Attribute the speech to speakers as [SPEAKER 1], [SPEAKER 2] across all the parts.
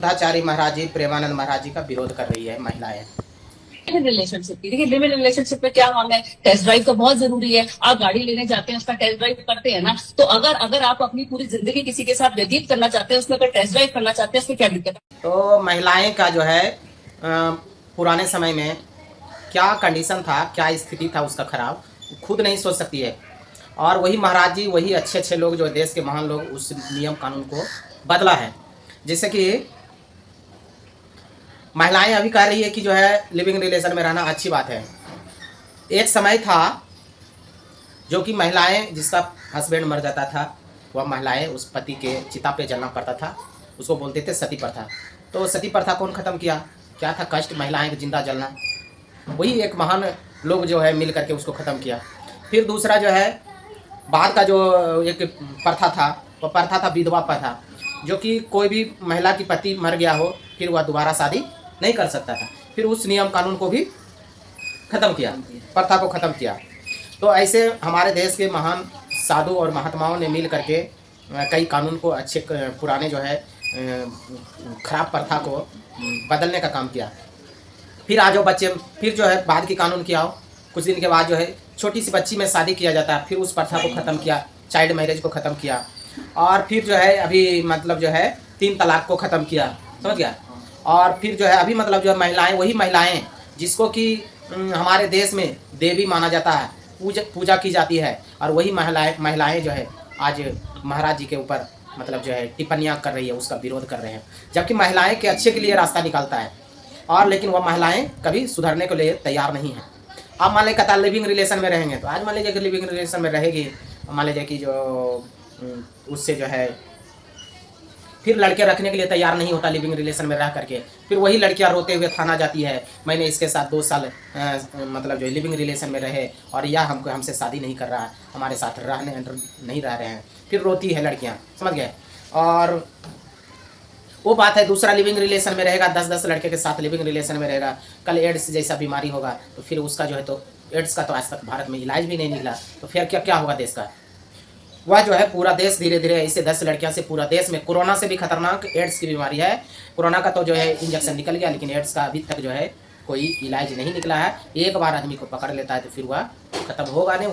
[SPEAKER 1] बुद्धाचार्य महाराज जी, प्रेमानंद महाराज जी का विरोध कर रही है महिलाएं।
[SPEAKER 2] रिलेशनशिप की देखिए, लिव इन रिलेशनशिप में क्या हम है, टेस्ट ड्राइव तो बहुत जरूरी है। आप गाड़ी लेने जाते हैं, उसका टेस्ट ड्राइव करते हैं ना, तो अगर अगर आप अपनी पूरी जिंदगी किसी के साथ व्यतीत करना चाहते हैं, उसमें अगर टेस्ट ड्राइव करना चाहते हैं, उसमें क्या दिक्कत है?
[SPEAKER 1] तो महिलाएं का जो है पुराने समय में क्या कंडीशन था, क्या स्थिति था उसका खराब, खुद नहीं सोच सकती है। और वही महाराज जी, वही अच्छे अच्छे लोग, जो देश के महान लोग, उस नियम कानून को बदला है। जैसे कि महिलाएं अभी कह रही है कि जो है लिविंग रिलेशन में रहना अच्छी बात है। एक समय था जो कि महिलाएं, जिसका हस्बैंड मर जाता था, वह महिलाएं उस पति के चिता पे जलना पड़ता था, उसको बोलते थे सती प्रथा। तो सती प्रथा कौन ख़त्म किया? क्या था कष्ट, महिलाएं को जिंदा जलना, वही एक महान लोग जो है मिल करके उसको ख़त्म किया। फिर दूसरा जो है बाद का जो एक प्रथा था, वो प्रथा था विधवा प्रथा, जो कि कोई भी महिला की पति मर गया हो फिर वह दोबारा शादी नहीं कर सकता था। फिर उस नियम कानून को भी ख़त्म किया, प्रथा को ख़त्म किया। तो ऐसे हमारे देश के महान साधु और महात्माओं ने मिल करके कई कानून को अच्छे, पुराने जो है खराब प्रथा को बदलने का काम किया। फिर आज जो बच्चे, फिर जो है बाद की कानून किया हो, कुछ दिन के बाद जो है छोटी सी बच्ची में शादी किया जाता है, फिर उस प्रथा को ख़त्म किया, चाइल्ड मैरिज को ख़त्म किया। और फिर जो है अभी मतलब जो है 3 तलाक को ख़त्म किया, समझ गया। और फिर जो है अभी मतलब जो है महिलाएं, वही महिलाएं जिसको कि हमारे देश में देवी माना जाता है, पूजा की जाती है, और वही महिलाएं जो है आज महाराज जी के ऊपर मतलब जो है टिप्पणियाँ कर रही है, उसका विरोध कर रहे हैं। जबकि महिलाएं के अच्छे के लिए रास्ता निकालता है, और लेकिन वह महिलाएं कभी सुधरने के लिए तैयार नहीं हैं। अब मान लीजिए लिविंग रिलेशन में रहेंगे, तो आज मान लीजिए कि लिविंग रिलेशन में रहेगी, मान लीजिए कि जो उससे जो है फिर लड़के रखने के लिए तैयार नहीं होता लिविंग रिलेशन में रह करके, फिर वही लड़कियां रोते हुए थाना जाती है, मैंने इसके साथ 2 साल मतलब जो लिविंग रिलेशन में रहे और यह हमसे शादी नहीं कर रहा है, हमारे साथ रहने नहीं रह रहे हैं, फिर रोती है लड़कियां, समझ गए। और वो बात है, दूसरा लिविंग रिलेशन में रहेगा, 10-10 लड़के के साथ लिविंग रिलेशन में रहेगा, कल एड्स जैसा बीमारी होगा तो फिर उसका जो है, तो एड्स का तो आज तक भारत में इलाज भी नहीं निकला, तो फिर क्या होगा देश का? वह जो है पूरा देश धीरे धीरे ऐसे 10 लड़कियां से पूरा देश में, कोरोना से भी खतरनाक एड्स की बीमारी है। कोरोना का तो जो है इंजेक्शन निकल गया, लेकिन एड्स का अभी तक जो है कोई इलाज नहीं निकला है। एक बार आदमी को पकड़ लेता है तो फिर वह खत्म होगा नहीं,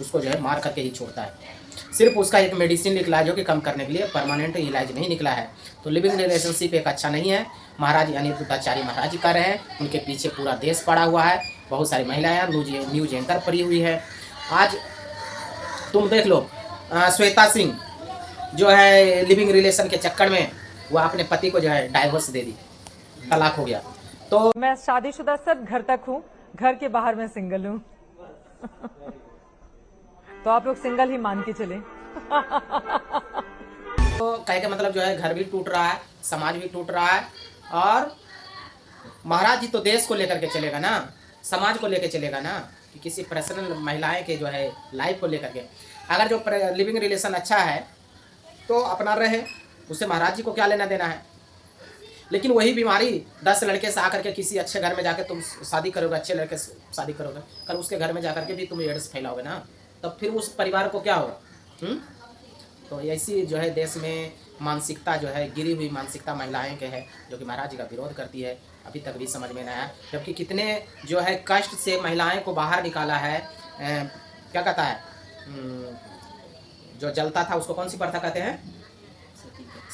[SPEAKER 1] उसको जो है मार करके ही छोड़ता है। सिर्फ उसका एक मेडिसिन निकला है जो कि कम करने के लिए, परमानेंट इलाज नहीं निकला है। तो लिविंग रिलेशनशिप एक अच्छा नहीं है। महाराज यानी बुद्धाचार्य महाराज जी कर रहे हैं, उनके पीछे पूरा देश पड़ा हुआ है, बहुत सारी महिलाएं न्यूज एंकर पड़ी हुई है। आज तुम देख लो, श्वेता सिंह जो है लिविंग रिलेशन के चक्कर में वो अपने पति को जो है डाइवोर्स दे दी, तलाक हो गया। तो
[SPEAKER 3] मैं शादीशुदा सब घर तक हूँ, घर के बाहर मैं सिंगल हूँ। तो आप लोग सिंगल ही मान के चले।
[SPEAKER 1] तो कहे का मतलब जो है घर भी टूट रहा है, समाज भी टूट रहा है, और महाराज जी तो देश को लेकर के चलेगा ना, समाज को लेकर चलेगा ना, कि किसी पर्सनल महिलाएं के जो है लाइफ को लेकर के। अगर जो लिविंग रिलेशन अच्छा है तो अपना रहे, उससे महाराज जी को क्या लेना देना है। लेकिन वही बीमारी 10 लड़के से आकर के किसी अच्छे घर में जाकर तुम शादी करोगे, अच्छे लड़के से शादी करोगे, कल उसके घर में जाकर के भी तुम एड्स फैलाओगे ना, तब फिर उस परिवार को क्या होगा? तो ऐसी जो है देश में मानसिकता जो है, गिरी हुई मानसिकता महिलाएं के है, जो कि महाराज जी का विरोध करती है, अभी तक भी समझ में नहीं आया। जबकि कितने जो है कष्ट से महिलाएं को बाहर निकाला है। क्या कहता है, जो जलता था उसको कौन सी प्रथा कहते हैं?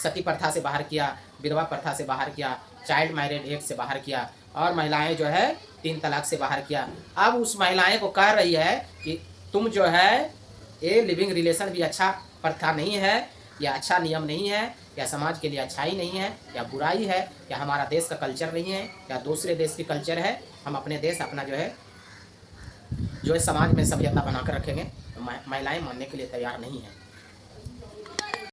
[SPEAKER 1] सती प्रथा से बाहर किया, विधवा प्रथा से बाहर किया, चाइल्ड मैरिज एक्ट से बाहर किया, और महिलाएं जो है 3 तलाक से बाहर किया। अब उस महिलाएं को कह रही है कि तुम जो है ये लिविंग रिलेशन भी अच्छा प्रथा नहीं है, या अच्छा नियम नहीं है, या समाज के लिए अच्छाई नहीं है, या बुराई है, या हमारा देश का कल्चर नहीं है, या दूसरे देश की कल्चर है। हम अपने देश अपना जो है समाज में सभ्यता बनाकर रखेंगे। महिलाएं मानने के लिए तैयार नहीं है।